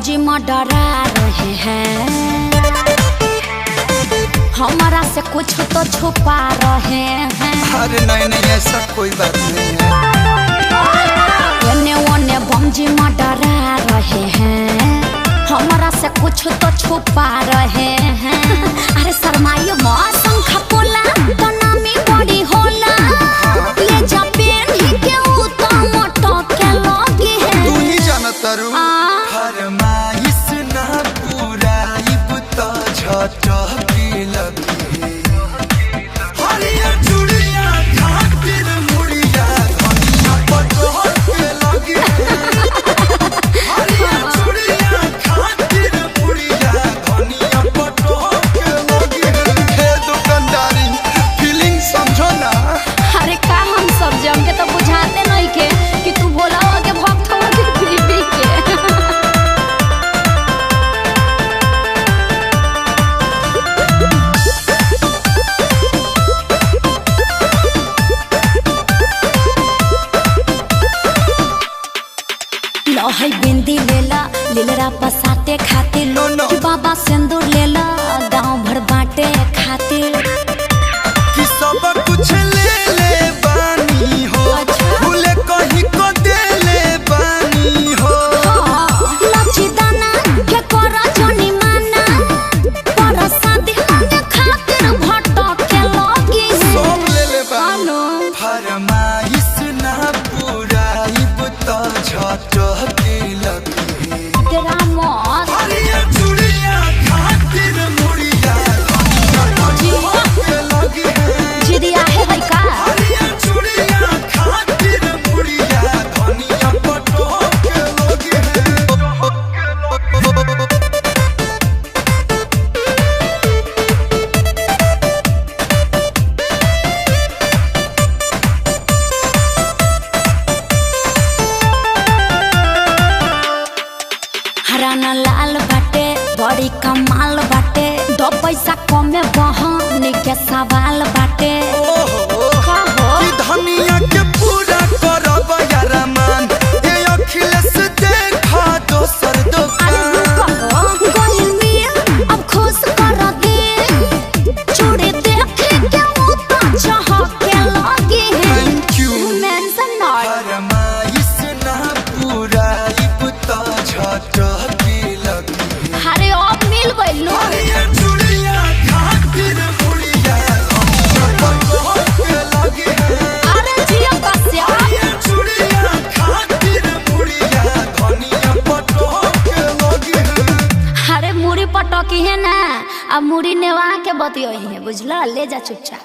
बमजी में डरा रहे हैं, हमारा से कुछ तो छुपा रहे हैं। अरे नहीं नहीं ऐसा कोई बात नहीं है। एने ओने बमजी में डरा रहे हैं, हमारा से कुछ तो छुपा रहे हैं। अरे शर्माइयो मत, पंखा पोला तो नामी बड़ी होला, ले जा पेन ही के उ तो मोटो के लगी है। तू ही जानता रू फरमाइश ना पूरा इब तो झटकी लगी। हरिया चूड़िया खातिर मुड़िया धनिया पटोल के लगी। हरिया चूड़िया खातिर मुड़िया धनिया पटोल के लगी। हे दुकानदारी फीलिंग समझो ना। अरे का हम सब जम के तो बुझाते नहीं के कि तू बोला हो के भक्त हो के बीबी के। लोहे बिंदी लेला लीलरा पसाते खातिर, नो, नो। कि बाबा सिंदूर लेला गांव भर बांटे खातिर। कि सब कुछ ले ले बानी हो, भूले कहीं को दे ले बानी हो। लची दाना के करा जनी माना, पर शादी माने खातिर भटो के लगी है। सब ले ले बानी। हेलो फरमाइश ना पूरा इब तो झटकी लगी। तेरा मौत हरिया चूड़िया खातिर मुड़िया धनिया पटोल के लगी है। जिदिया है भाई का। हरिया चूड़िया खातिर मुड़िया धनिया पटोल के लगी है। हराना लाल बाटे बड़ी कमाल बाटे, दो पैसा कमे बहन के सवाल बाटे। ओहो का हो कि धनिया के पूरा करब यारमान, ये अखिलेश देखा दोसर अरे दुकान। रुको हो गोइल मिया अब खुश कर दे, चूड़ी देख के वो तो चाह के लगी है। Thank you. मेंशन नॉट फरमाइश ना पूरा इब तो झटकी लगी। अरे अब मिल गइल लो। हरिया चूड़िया खातिर मुड़िया धनिया पटोल के लगी है। अरे जिया कस्या हरिया चूड़िया खातिर मुड़िया धनिया पटोल के लगी है। अरे मुड़ी पटकी है ना, अब मुड़ी नेवा के बतियो है, बुझला। ले जा चुपचाप।